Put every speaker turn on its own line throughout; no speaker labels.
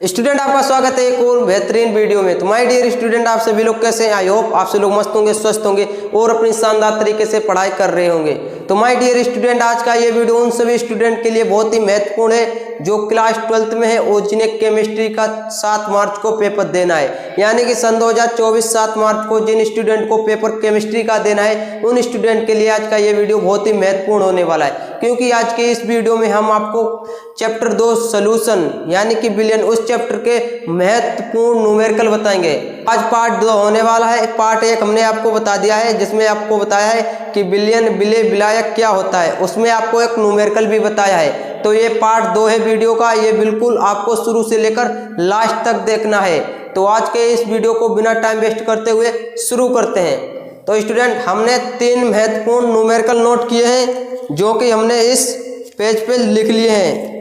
Student आपका स्वागत है एक और बेहतरीन वीडियो में। तो माय डियर स्टूडेंट, आप सभी लोग कैसे हैं? आई होप आप सभी लोग मस्त होंगे, स्वस्थ होंगे और अपनी शानदार तरीके से पढ़ाई कर रहे होंगे। तो माय डियर स्टूडेंट, आज का ये वीडियो उन सभी स्टूडेंट के लिए बहुत ही महत्वपूर्ण है जो क्लास 12th में है। ऑर्गेनिक केमिस्ट्री का 7 मार्च को पेपर देना है, यानी कि सन 2024 7 मार्च को जिन स्टूडेंट को पेपर केमिस्ट्री का देना है उन स्टूडेंट के लिए आज का ये वीडियो बहुत ही महत्वपूर्ण होने वाला है। क्योंकि आज के इस वीडियो में हम आपको चैप्टर 2 सॉल्यूशन यानी कि बिलियन, उस चैप्टर के महत्वपूर्ण न्यूमेरिकल बताएंगे। आज पार्ट 2 होने वाला है। पार्ट 1 हमने आपको बता दिया है जिसमें आपको बताया है कि बिलियन, बिले, विलायक क्या होता है, उसमें आपको एक न्यूमेरिकल भी बताया है। तो ये पार्ट 2 है वीडियो का, ये बिल्कुल आपको शुरू से लेकर लास्ट तक देखना है। तो आज के इस वीडियो को बिना टाइम वेस्ट करते हुए शुरू करते हैं। तो स्टूडेंट, हमने 3 महत्वपूर्ण न्यूमेरिकल नोट किए हैं जो कि हमने इस पेज पे लिख लिए हैं।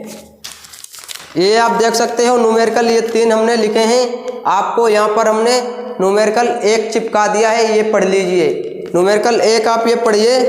ये आप देख सकते हो न्यूमेरिकल, ये 3 हमने लिखे हैं। आपको यहाँ पर हमने न्यूमेरिकल 1 चिपका दिया है, ये पढ़ लीजिए। न्यूमेरिकल 1 आप ये पढ़िए।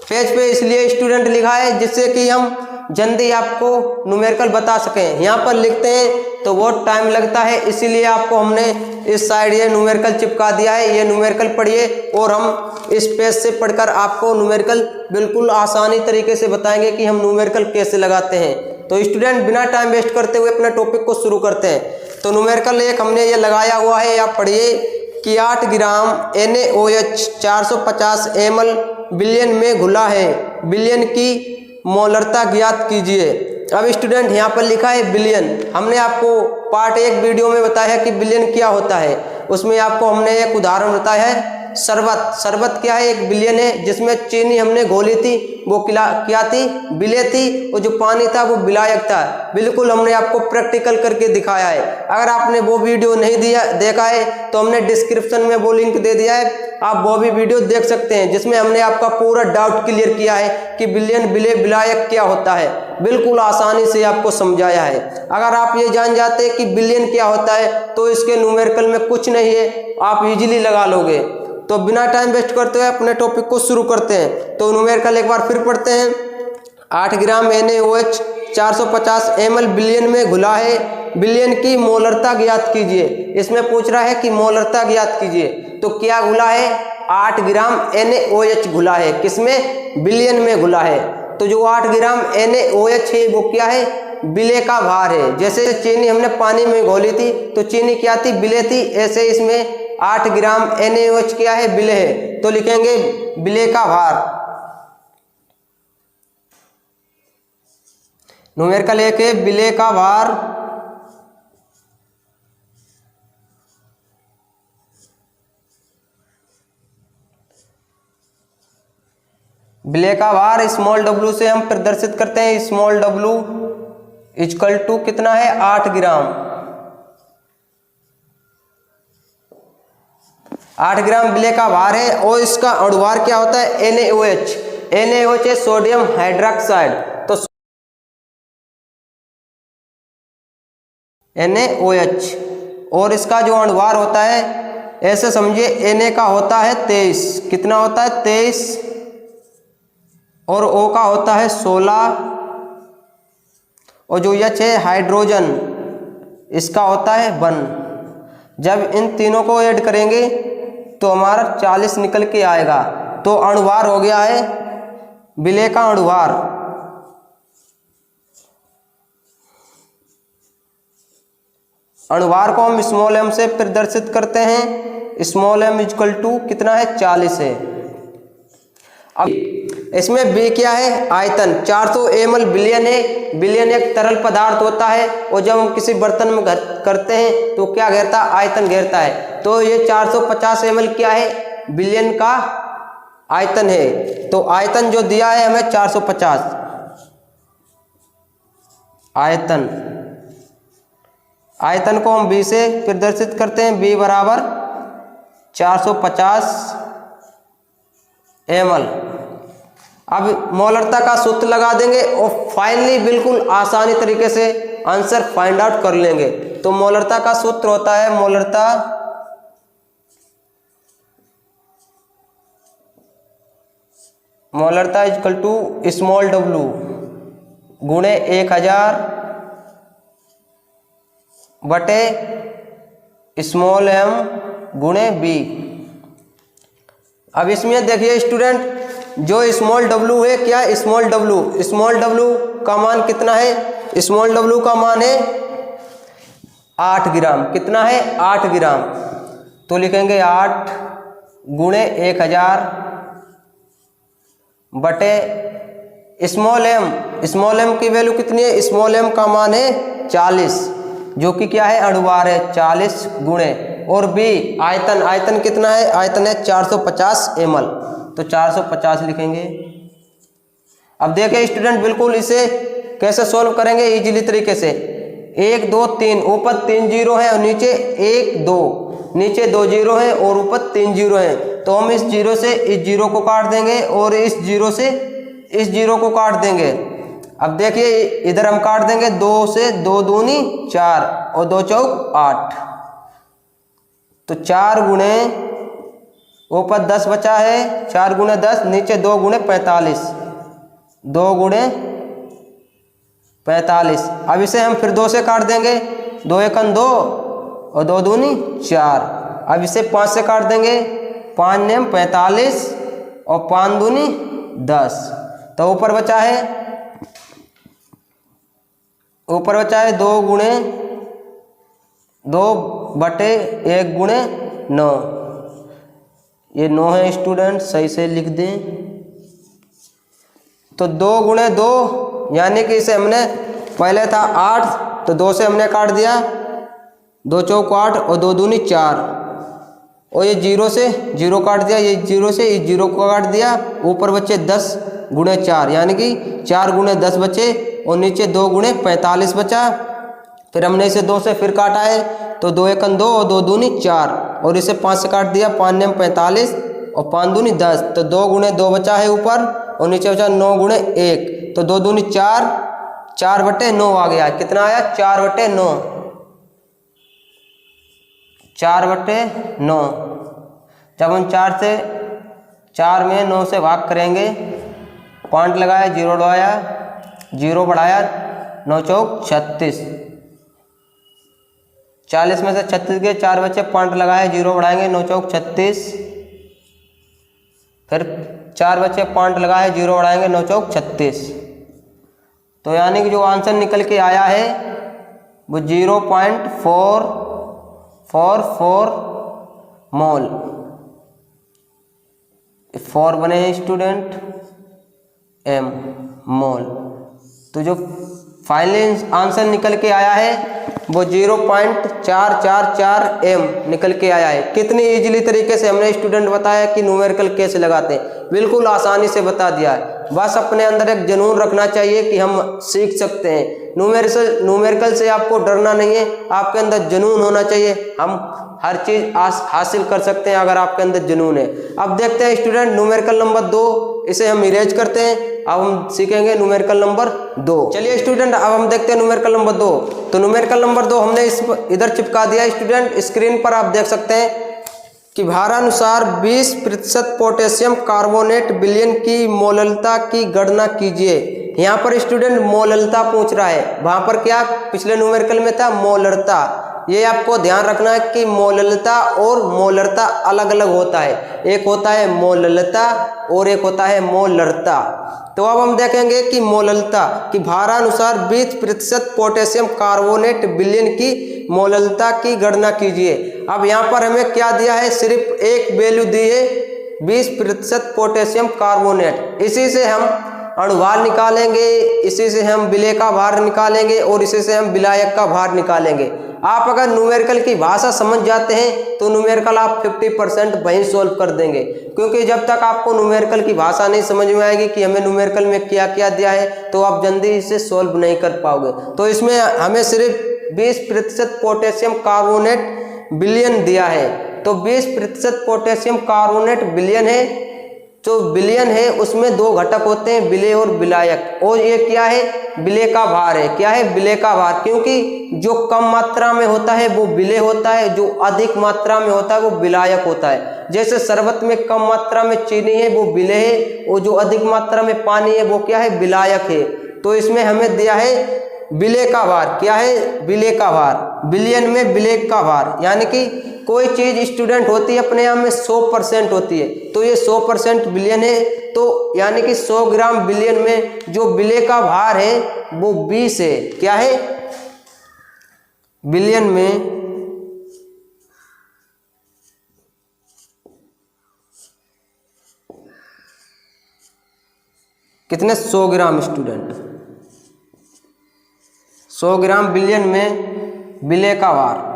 पेज पे इसलिए स्टूडेंट लिखा है जिससे कि हम जल्दी आपको न्यूमेरिकल बता सकें। यहाँ पर लिखते हैं तो बहुत टाइम लगता है, इसीलिए आपको हमने इस साइड ये न्यूमेरिकल चिपका दिया है। ये न्यूमेरिकल पढ़िए और हम इस पेज से पढ़कर आपको न्यूमेरिकल बिल्कुल आसानी तरीके से बताएंगे कि हम न्यूमेरिकल कैसे लगाते हैं। तो स्टूडेंट, बिना टाइम वेस्ट करते हुए अपने टॉपिक को शुरू करते हैं। तो न्यूमेरिकल 1 हमने ये लगाया हुआ है, आप पढ़िए कि 8 ग्राम NaOH 450 ml बिलियन में घुला है, बिलियन की मोलरता ज्ञात कीजिए। अब स्टूडेंट, यहाँ पर लिखा है बिलियन। हमने आपको पार्ट 1 वीडियो में बताया है कि बिलियन क्या होता है। उसमें आपको हमने एक उदाहरण बताया है शरबत। शरबत क्या है? एक बिलियन है जिसमें चीनी हमने घोली थी, वो क्या थी? बिले थी, और जो पानी था वो विलायक था। बिल्कुल हमने आपको प्रैक्टिकल करके दिखाया है। अगर आपने वो वीडियो नहीं देखा है तो हमने डिस्क्रिप्शन में वो लिंक दे दिया है, आप वो भी वीडियो देख सकते हैं जिसमें हमने आपका पूरा डाउट क्लियर किया है कि बिलियन, बिले, विलायक क्या होता है। बिल्कुल आसानी से आपको समझाया है। अगर आप ये जान जाते कि बिलियन क्या होता है तो इसके न्यूमेरिकल में कुछ नहीं है, आप इजीली लगा लोगे। तो बिना टाइम वेस्ट करते हुए अपने टॉपिक को शुरू करते हैं। तो न्यूमेरिकल एक बार फिर पढ़ते हैं। 8 ग्राम NaOH 450 ml बिलियन में घुला है, बिलियन की मोलरता ज्ञात कीजिए। इसमें पूछ रहा है कि मोलरता ज्ञात कीजिए। तो क्या घुला है? 8 ग्राम NaOH घुला है। किसमें? बिलियन में घुला है। तो जो 8 ग्राम NaOH है वो क्या है? बिले का भार है। जैसे चीनी हमने पानी में घोली थी तो चीनी क्या थी? बिले थी। ऐसे इसमें 8 ग्राम NaOH क्या है? बिले है। तो लिखेंगे बिले का भार। न्यूमेरिकल 1 है बिले का भार। बिले का भार स्मॉल w से हम प्रदर्शित करते हैं। स्मॉल w इक्वल टू कितना है? 8 ग्राम। 8 ग्राम बिले का भार है और इसका अणुभार क्या होता है? NaOH। NaOH है सोडियम हाइड्रोक्साइड। तो NaOH और इसका जो अणुभार होता है, ऐसे समझिए Na का होता है 23। कितना होता है? 23। और O का होता है 16। और जो H है हाइड्रोजन, इसका होता है 1। जब इन तीनों को ऐड करेंगे तो हमारा 40 निकल के आएगा। तो अणुभार हो गया है बिले का अणुभार। अणुभार को हम स्मॉल m से प्रदर्शित करते हैं। स्मॉल m इक्वल टू कितना है? 40 है। अब इसमें B क्या है? आयतन। 400 ml बिलियन है। बिलियन एक तरल पदार्थ होता है और जब हम किसी बर्तन में करते हैं तो क्या घेरता है? आयतन घेरता है। तो ये 450 ml क्या है? बिलियन का आयतन है। तो आयतन जो दिया है हमें 450 आयतन। आयतन को हम B से प्रदर्शित करते हैं। B बराबर 450 ml। अब मोलरता का सूत्र लगा देंगे और फाइनली बिल्कुल आसानी तरीके से आंसर फाइंड आउट कर लेंगे। तो मोलरता का सूत्र होता है मोलरता इक्वल टू स्मॉल w गुणे 1000 बटे स्मॉल m गुणे b। अब इसमें देखिए स्टूडेंट, जो स्मॉल w है, क्या स्मॉल w का मान कितना है? स्मॉल w का मान है 8 ग्राम। कितना है? 8 ग्राम। तो लिखेंगे 8 गुणे 1000 बटे स्मॉल m की वैल्यू कितनी है? स्मॉल m का मान है 40, जो कि क्या है? अणुभार है। 40 गुणे और b आयतन कितना है? आयतन है 450 ml। तो 450 लिखेंगे। अब देखिए स्टूडेंट, बिल्कुल इसे कैसे सॉल्व करेंगे इजीली तरीके से। 1 2 3, ऊपर 3 जीरो है और नीचे 1 2, नीचे 2 जीरो है और ऊपर 3 जीरो है। तो हम इस जीरो से इस जीरो को काट देंगे और इस जीरो से इस जीरो को काट देंगे। अब देखिए इधर हम काट देंगे 2 से, 2 दूनी 4 और 2 चौक 8। तो 4 गुणे, ऊपर 10 बचा है, 4 गुणे 10, नीचे 2 गुणे 45, 2 गुणे 45। अब इसे हम फिर 2 से काट देंगे, 2 एकन 2 और 2 दूनी 4। अब इसे 5 से काट देंगे, 5 नेम 45 और 5 दूनी 10। तो ऊपर बचा है 2 गुणे 2 बटे 1 गुणे 9। ये 9 है स्टूडेंट, सही से लिख दें। तो 2 गुणे 2, यानी कि इसे हमने पहले था 8, तो 2 से हमने काट दिया, 2 चौक 8 और 2 दूनी 4 और ये जीरो से जीरो काट दिया, ये जीरो से इस जीरो को काट दिया। ऊपर बचे 10 गुणे 4, यानी कि 4 गुणे 10 बचे और नीचे 2 गुणे 45 बचा। फिर हमने इसे 2 से फिर काटा है, तो 2 एकन 2 और 2 दूनी 4 और इसे 5 से काट दिया, 5 नेम 45 और 5 दूनी 10। तो 2 गुणे 2 बचा है ऊपर और नीचे बचा 9 गुणे 1। तो 2 दूनी 4, 4 बटे 9 आ गया। कितना आया? 4 बटे 9, 4 बटे 9। जब हम 4 में 9 से भाग करेंगे, पॉइंट लगाया, जीरो लगाया, जीरो बढ़ाया, 9 चौक 36, 40 में से 36 के 4 बचे, पॉइंट लगाए, जीरो बढ़ाएंगे, 9 चौक 36। फिर 4 बचे, पॉइंट लगाए, जीरो बढ़ाएंगे, 9 चौक 36। तो यानी कि जो आंसर निकल के आया है वो 0.444 मोल। 4 बने हैं स्टूडेंट, m मोल। तो जो फाइनल आंसर निकल के आया है वो 0.444 m निकल के आया है। कितनी इजीली तरीके से हमने स्टूडेंट बताया कि न्यूमेरिकल कैसे लगाते हैं, बिल्कुल आसानी से बता दिया है। बस अपने अंदर एक जुनून रखना चाहिए कि हम सीख सकते हैं। न्यूमेरिकल से आपको डरना नहीं है, आपके अंदर जुनून होना चाहिए। हम हर चीज हासिल कर सकते हैं अगर आपके अंदर जुनून है। अब देखते हैं स्टूडेंट न्यूमेरिकल नंबर 2, इसे हम इरेज करते हैं। अब हम सीखेंगे न्यूमेरिकल नंबर 2। चलिए स्टूडेंट, अब हम देखते हैं न्यूमेरिकल नंबर 2। तो न्यूमेरिकल नंबर 2 हमने इधर चिपका दिया स्टूडेंट। स्क्रीन पर आप देख सकते हैं कि भारानुसार 20% पोटेशियम कार्बोनेट विलयन की मोललता की गणना कीजिए। यहाँ पर स्टूडेंट मोललता पूछ रहा है, वहां पर क्या पिछले न्यूमेरिकल में था मोलरता। ये आपको ध्यान रखना है कि मोललता और मोलरता अलग अलग होता है। एक होता है मोललता और एक होता है मोलरता। तो अब हम देखेंगे कि मोललता की भारानुसार 20% पोटेशियम कार्बोनेट विलयन की मोललता की गणना कीजिए। अब यहाँ पर हमें क्या दिया है, सिर्फ एक वैल्यू दी है 20% पोटेशियम कार्बोनेट। इसी से हम अणुभार निकालेंगे, इसी से हम विलय का भार निकालेंगे और इसी से हम विलायक का भार निकालेंगे। आप अगर न्यूमेरिकल की भाषा समझ जाते हैं तो न्यूमेरिकल आप 50% वहीं सोल्व कर देंगे, क्योंकि जब तक आपको न्यूमेरिकल की भाषा नहीं समझ में आएगी कि हमें न्यूमेरिकल में क्या क्या दिया है, तो आप जल्दी इसे सोल्व नहीं कर पाओगे। तो इसमें हमें सिर्फ 20% पोटेशियम कार्बोनेट विलयन दिया है। तो 20% पोटेशियम कार्बोनेट विलयन है, जो विलयन है उसमें 2 घटक होते हैं, विलय और विलायक। और ये क्या है, विलय का भार है। क्या है, विलय का भार, क्योंकि जो कम मात्रा में होता है वो विलय होता है, जो अधिक मात्रा में होता है वो विलायक होता है। जैसे शरबत में कम मात्रा में चीनी है वो विलय है, और जो अधिक मात्रा में पानी है वो क्या है, विलायक है। तो इसमें हमें दिया है विलेय का भार, क्या है विलेय का भार, बिलियन में विलेय का भार, यानी कि कोई चीज स्टूडेंट होती है अपने आप में 100% होती है, तो ये 100% बिलियन है, तो यानी कि 100 ग्राम बिलियन में जो विलेय का भार है वो 20 है, क्या है बिलियन में कितने 100 ग्राम स्टूडेंट, 100 ग्राम बिलियन में विलेय का भार।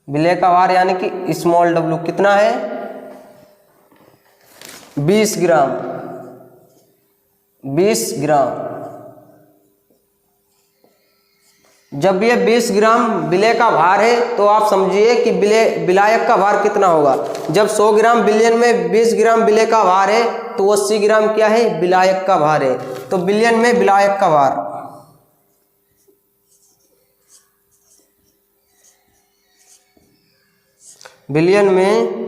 विलेय का भार यानी कि स्मॉल डब्ल्यू कितना है 20 ग्राम, 20 ग्राम। जब ये 20 ग्राम विलेय का भार है तो आप समझिए कि विलायक का भार कितना होगा। जब 100 ग्राम बिलियन में 20 ग्राम विलेय का भार है तो 80 ग्राम क्या है विलायक का भार है, तो बिलियन में विलायक का भार। बिलियन में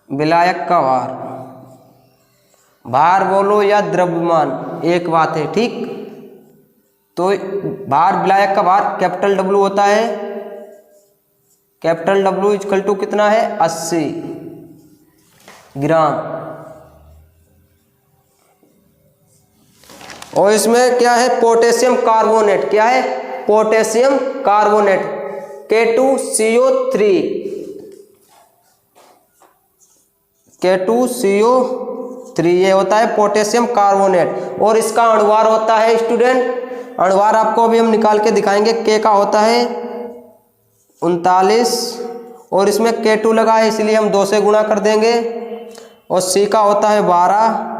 विलायक का भार, भार बोलो या द्रव्यमान एक बात है, ठीक। तो भार विलायक का भार कैपिटल डब्ल्यू होता है, कैपिटल डब्ल्यू इक्वल टू कितना है 80 ग्राम। और इसमें क्या है पोटेशियम कार्बोनेट, क्या है पोटेशियम कार्बोनेट K2CO3, K2CO3 ये होता है पोटेशियम कार्बोनेट। और इसका अणुभार होता है स्टूडेंट, अणुभार आपको अभी हम निकाल के दिखाएंगे। K का होता है 39 और इसमें K2 लगा है इसलिए हम 2 से गुणा कर देंगे। और C का होता है 12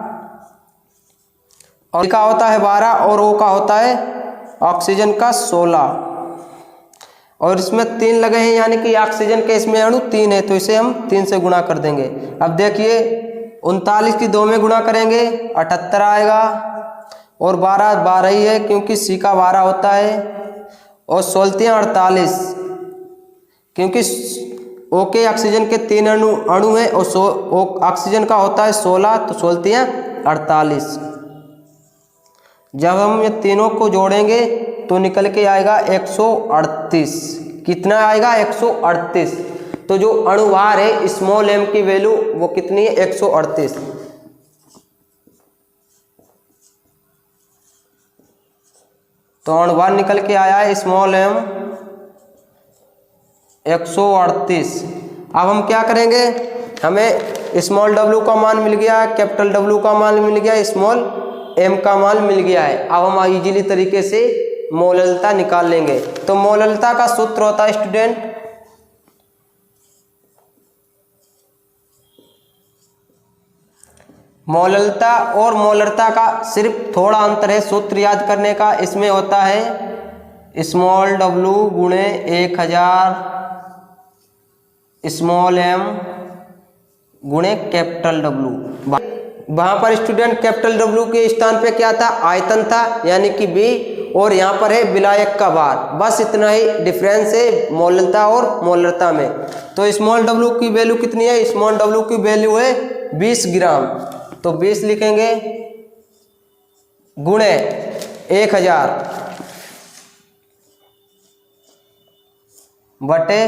और का होता है 12 और O का होता है ऑक्सीजन का 16 और इसमें 3 लगे हैं, यानी कि ऑक्सीजन के इसमें अणु 3 है तो इसे हम 3 से गुणा कर देंगे। अब देखिए 39 की 2 में गुणा करेंगे 78 आएगा और 12 12 ही है क्योंकि C का 12 होता है और 16 48 क्योंकि O के ऑक्सीजन के 3 अणु है और ऑक्सीजन का होता है 16 तो 16 48। जब हम ये तीनों को जोड़ेंगे तो निकल के आएगा 138। कितना आएगा 138। तो जो अणुभार है स्मॉल m की वैल्यू वो कितनी है 138। तो अणुभार निकल के आया है स्मॉल m 138। अब हम क्या करेंगे, हमें स्मॉल w का मान मिल गया, कैपिटल W का मान मिल गया, स्मॉल m का मान मिल गया है। अब हम इजीली तरीके से मोललता निकाल लेंगे। तो मोललता का सूत्र होता है स्टूडेंट मोललता और मोलरता का सिर्फ थोड़ा अंतर है सूत्र याद करने का। इसमें होता है स्मॉल w गुणे 1000 स्मॉल m गुणे कैपिटल W। वहां पर स्टूडेंट कैपिटल W के स्थान पे क्या था आयतन था यानी कि B और यहाँ पर है विलायक का भार। बस इतना ही डिफरेंस है मोललता और मोलरता में। तो स्मॉल w की वैल्यू कितनी है, स्मॉल w की वैल्यू है 20 ग्राम। तो 20 लिखेंगे गुणे 1000 बटे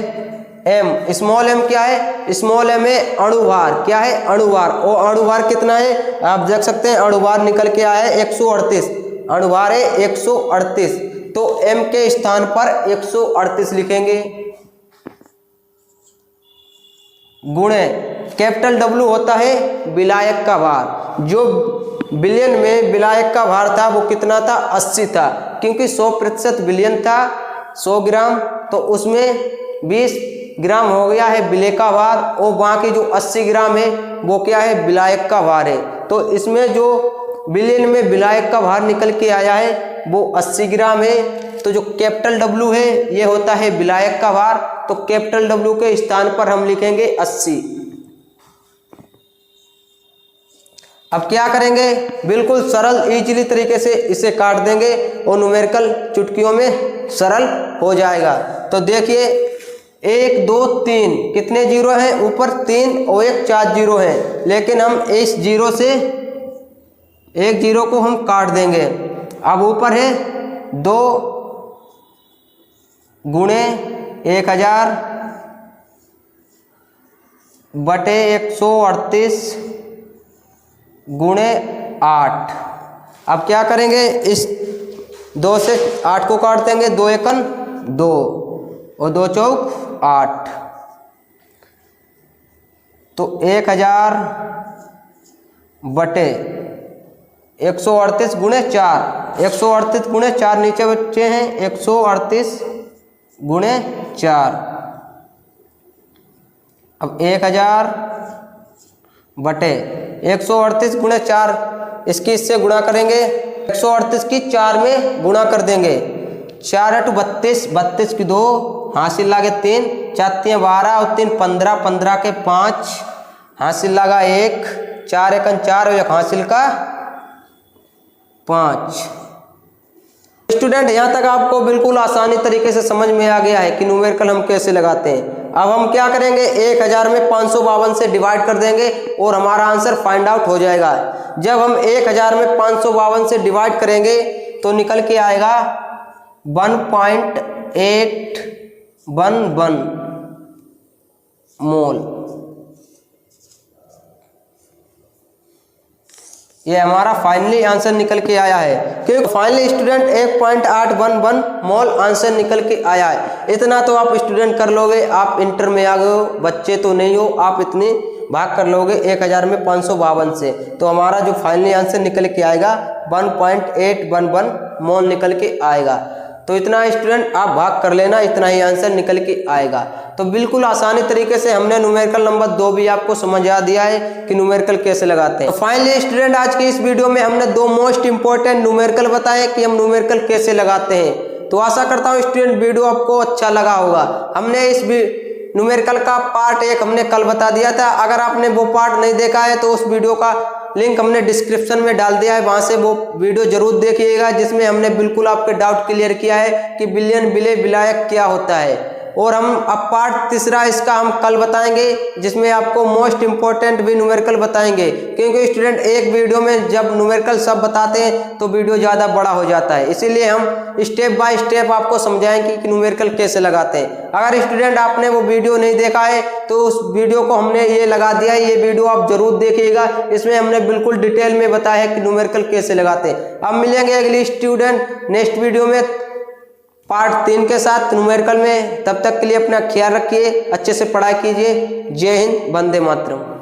m। स्मॉल m क्या है, स्मॉल m है अणुभार, क्या है अणुभार। और अणुभार कितना है आप देख सकते हैं, अणुभार निकल के आया है 138, अणुभार है 138। तो m के स्थान पर 138 लिखेंगे गुणे कैपिटल W होता है विलायक का भार। जो बिलियन में विलायक का भार था वो कितना था 80 था, क्योंकि 100% बिलियन था 100 ग्राम, तो उसमें 20 ग्राम हो गया है विलेय का भार और बाकी जो 80 ग्राम है वो क्या है विलायक का भार है। तो इसमें जो बिलियन में विलायक का भार निकल के आया है वो 80 ग्राम है। तो जो कैपिटल W है ये होता है विलायक का भार, तो कैपिटल W के स्थान पर हम लिखेंगे 80। अब क्या करेंगे, बिल्कुल सरल इजीली तरीके से इसे काट देंगे और न्यूमेरिकल चुटकियों में सरल हो जाएगा। तो देखिए 1 2 3 कितने जीरो हैं, ऊपर 3 और एक 4 जीरो हैं, लेकिन हम इस जीरो से एक जीरो को हम काट देंगे। अब ऊपर है 2 गुणे 1000 बटे 138 गुणे 8। अब क्या करेंगे, इस 2 से 8 को काट देंगे, 2 एकन 2 और 2 चौक 8। तो 1000 बटे 138 गुणे 4, 138 गुणे 4 नीचे बच्चे हैं 138 गुणे 4। अब 1000 बटे 138 गुणे 4, इसकी इससे गुणा करेंगे, 138 की 4 में गुणा कर देंगे, 4 × 32, 32 की 2 हासिल लागे 3, 4 × 12 और 3 15, 15 के 5 हासिल लगा 1, 4 एकन 4 और 1 हासिल का 5। स्टूडेंट यहाँ तक आपको बिल्कुल आसानी तरीके से समझ में आ गया है कि न्यूमेरिकल हम कैसे लगाते हैं। अब हम क्या करेंगे, 1000 में 552 से डिवाइड कर देंगे और हमारा आंसर फाइंड आउट हो जाएगा। जब हम 1000 में 552 से डिवाइड करेंगे तो निकल के आएगा 1.811 मोल। ये हमारा फाइनली आंसर निकल के आया है, क्योंकि फाइनली स्टूडेंट 1.811 मोल आंसर निकल के आया है। इतना तो आप स्टूडेंट कर लोगे, आप इंटर में आ गए हो, बच्चे तो नहीं हो, आप इतने भाग कर लोगे 1000 में 552 से, तो हमारा जो फाइनली आंसर निकल के आएगा 1.811 मोल निकल के आएगा। तो इतना स्टूडेंट आप भाग कर लेना, इतना ही आंसर निकल के आएगा। तो बिल्कुल आसानी तरीके से हमने न्यूमेरिकल नंबर 2 भी आपको समझा दिया है कि न्यूमेरिकल कैसे लगाते हैं। तो फाइनली स्टूडेंट आज के इस वीडियो में हमने 2 मोस्ट इंपॉर्टेंट न्यूमेरिकल बताए कि हम न्यूमेरिकल कैसे लगाते हैं। तो आशा करता हूँ स्टूडेंट वीडियो आपको अच्छा लगा होगा। हमने इस न्यूमेरिकल का पार्ट 1 हमने कल बता दिया था, अगर आपने वो पार्ट नहीं देखा है तो उस वीडियो का लिंक हमने डिस्क्रिप्शन में डाल दिया है, वहां से वो वीडियो जरूर देखिएगा, जिसमें हमने बिल्कुल आपके डाउट क्लियर किया है कि बिलियन विलय विलायक क्या होता है। और हम अब पार्ट 3 इसका हम कल बताएंगे, जिसमें आपको मोस्ट इंपॉर्टेंट भी न्यूमेरिकल बताएंगे, क्योंकि स्टूडेंट एक वीडियो में जब न्यूमेरिकल सब बताते हैं तो वीडियो ज़्यादा बड़ा हो जाता है, इसीलिए हम स्टेप बाय स्टेप आपको समझाएंगे कि न्यूमेरिकल कैसे लगाते हैं। अगर स्टूडेंट आपने वो वीडियो नहीं देखा है तो उस वीडियो को हमने ये लगा दिया है, ये वीडियो आप जरूर देखिएगा, इसमें हमने बिल्कुल डिटेल में बताया है कि न्यूमेरिकल कैसे लगाते हैं। अब मिलेंगे अगली स्टूडेंट नेक्स्ट वीडियो में पार्ट 3 के साथ न्यूमेरिकल में। तब तक के लिए अपना ख्याल रखिए, अच्छे से पढ़ाई कीजिए। जय हिंद, वंदे मातरम।